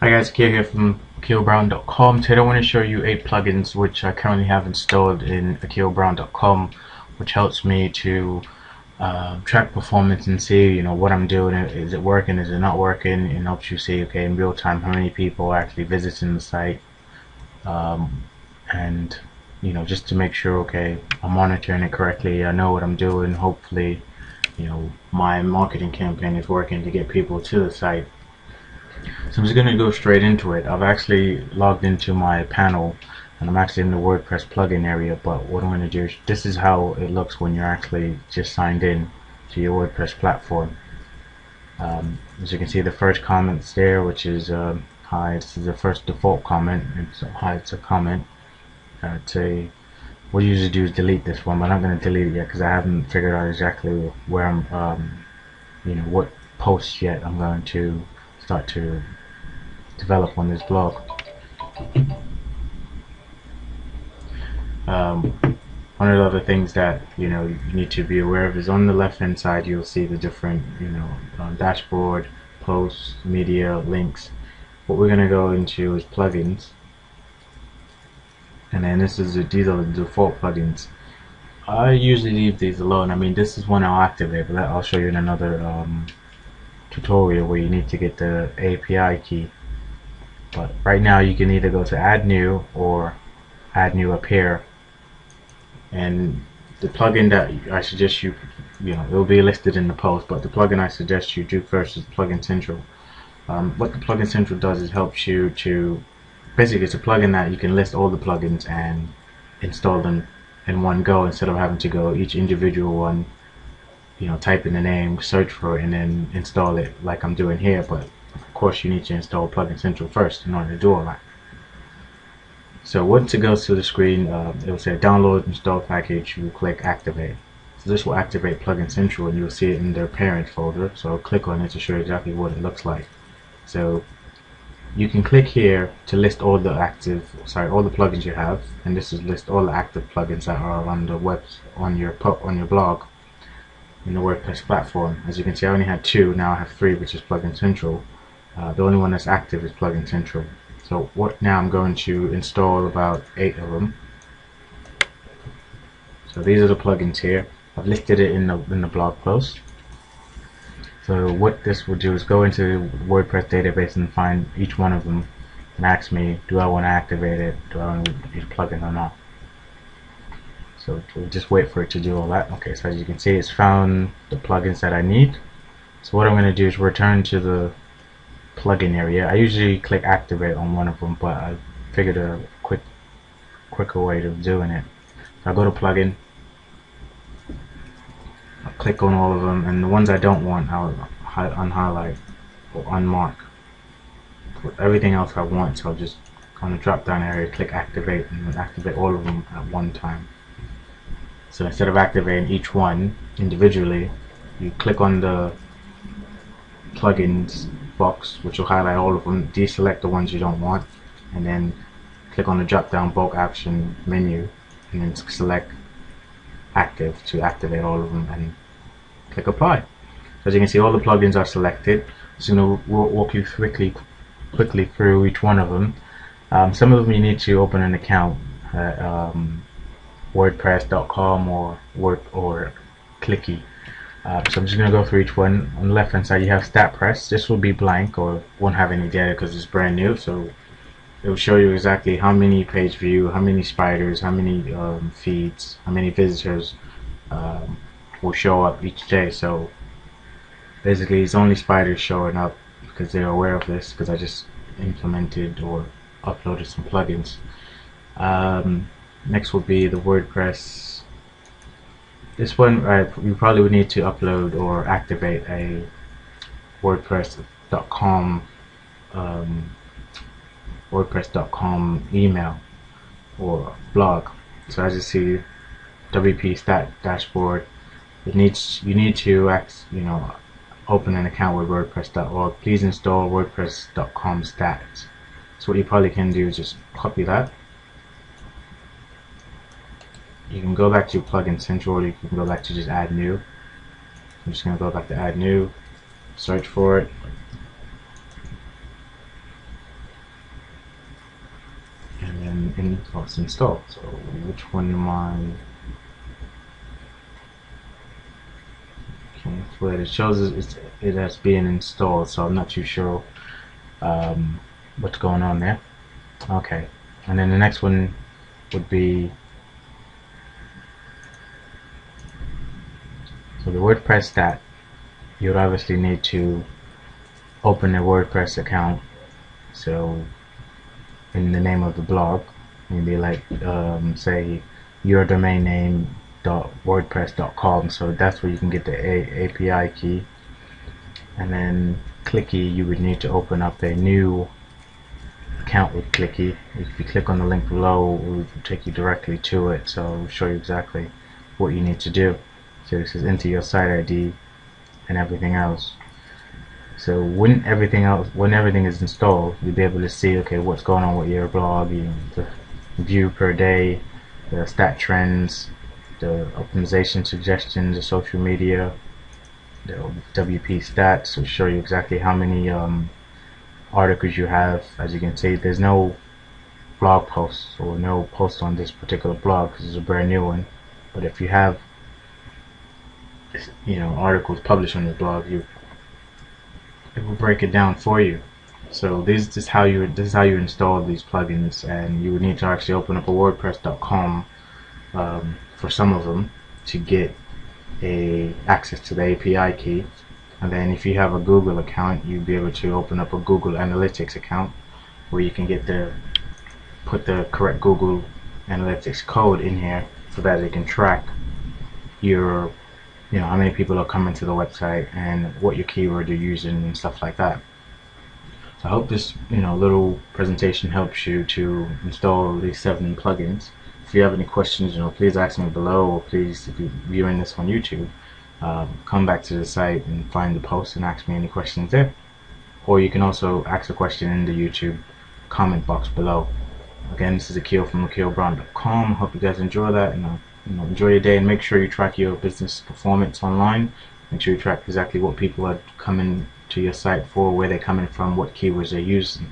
Hi guys, Kia here from akiobrown.com. Today I want to show you 8 plugins which I currently have installed in akiobrown.com, which helps me to track performance and see, what I'm doing. Is it working? Is it not working? And helps you see, okay, in real time, how many people are actually visiting the site, and just to make sure, okay, I'm monitoring it correctly. I know what I'm doing. Hopefully, my marketing campaign is working to get people to the site. So I'm just going to go straight into it. I've actually logged into my panel and I'm actually in the WordPress plugin area, but what I'm going to do is, this is how it looks when you're actually just signed in to your WordPress platform. As you can see, the first comment's there, which is hi. This is the first default comment. It's hi, it's a comment. What you usually do is delete this one, but I'm not going to delete it yet because I haven't figured out exactly where I'm what posts yet I'm going to start to develop on this blog. One of the other things that you need to be aware of is on the left hand side you'll see the different dashboard, posts, media, links. What we're going to go into is plugins, and then these are the default plugins. I usually leave these alone. I mean, this is one I'll activate, but I'll show you in another tutorial where you need to get the API key. But right now you can either go to add new or add new up here, and the plugin that I suggest it will be listed in the post, but the plugin I suggest you do first is Plugin Central. What the Plugin Central does is helps you to basically, it's a plugin that you can list all the plugins and install them in one go instead of having to go each individual one, type in the name, search for it, and then install it like I'm doing here. But of course you need to install Plugin Central first in order to do all that. So once it goes to the screen, it will say download install package. You click activate. So this will activate Plugin Central, and you'll see it in their parent folder. So I'll click on it to show you exactly what it looks like. So you can click here to list all the all the plugins you have, and this is list all the active plugins that are on the on your blog in the WordPress platform. As you can see, I only had 2, now I have 3, which is Plugin Central. The only one that's active is Plugin Central. So now I'm going to install about 8 of them. So these are the plugins here. I've listed it in the blog post. So what this will do is go into the WordPress database and find each one of them and ask me, do I want to activate it? Do I want to use a plugin or not? So we'll just wait for it to do all that. Okay, so as you can see, it's found the plugins that I need. So what I'm going to do is return to the plugin area. I usually click activate on one of them, but I figured a quicker way of doing it. So I go to plugin, I'll click on all of them, and the ones I don't want I'll unhighlight or unmark. For everything else I want, so I'll just on the drop down area click activate and activate all of them at one time. So instead of activating each one individually, you click on the plugins box, which will highlight all of them, deselect the ones you don't want, and then click on the drop down bulk action menu and then select active to activate all of them and click apply. So as you can see, all the plugins are selected. So I'm going to walk you quickly through each one of them. Some of them you need to open an account at WordPress.com or Clicky. So I'm just going to go through each one. On the left hand side you have StatPress. This will be blank or won't have any data because it's brand new, so it will show you exactly how many page view, how many spiders, how many feeds, how many visitors will show up each day. So basically it's only spiders showing up because they're aware of this, because I just implemented or uploaded some plugins. Next will be the WordPress. This one you probably would need to upload or activate a WordPress.com email or blog. So as you see, WP Stat Dashboard. You need to open an account with WordPress.org. Please install WordPress.com stats. So what you probably can do is just copy that. You can go back to Plugin Central, or you can go back to just add new. I'm just going to go back to add new, search for it, Oh, it's installed. So which one am I? Okay, well, it shows it as being installed, so I'm not too sure what's going on there. Okay, and then the next one would be, so the WordPress stat. You would obviously need to open a WordPress account. So in the name of the blog, maybe like say your domain name .wordpress.com. So that's where you can get the API key. And then Clicky, you would need to open up a new account with Clicky. If you click on the link below, it will take you directly to it. So I'll show you exactly what you need to do. So this is enter your site ID and everything else. So when everything is installed, you'll be able to see, okay, what's going on with your blog, the view per day, the stat trends, the optimization suggestions, the social media, the WP stats will show you exactly how many articles you have. As you can see, there's no blog posts or no post on this particular blog because it's a brand new one. But if you have, articles published on your blog, it will break it down for you. So this is how you install these plugins, and you would need to actually open up a WordPress.com for some of them to get access to the API key. And then if you have a Google account, you'll be able to open up a Google Analytics account where you can put the correct Google Analytics code in here so that it can track your how many people are coming to the website and what your keyword you're using and stuff like that. So I hope this little presentation helps you to install these 7 plugins. If you have any questions, please ask me below, or please, if you're viewing this on YouTube, come back to the site and find the post and ask me any questions there. Or you can also ask a question in the YouTube comment box below. Again, this is Akil from akilbrown.com. Hope you guys enjoy that, and enjoy your day, and make sure you track your business performance online. Make sure you track exactly what people are coming to your site for, where they're coming from, what keywords they're using.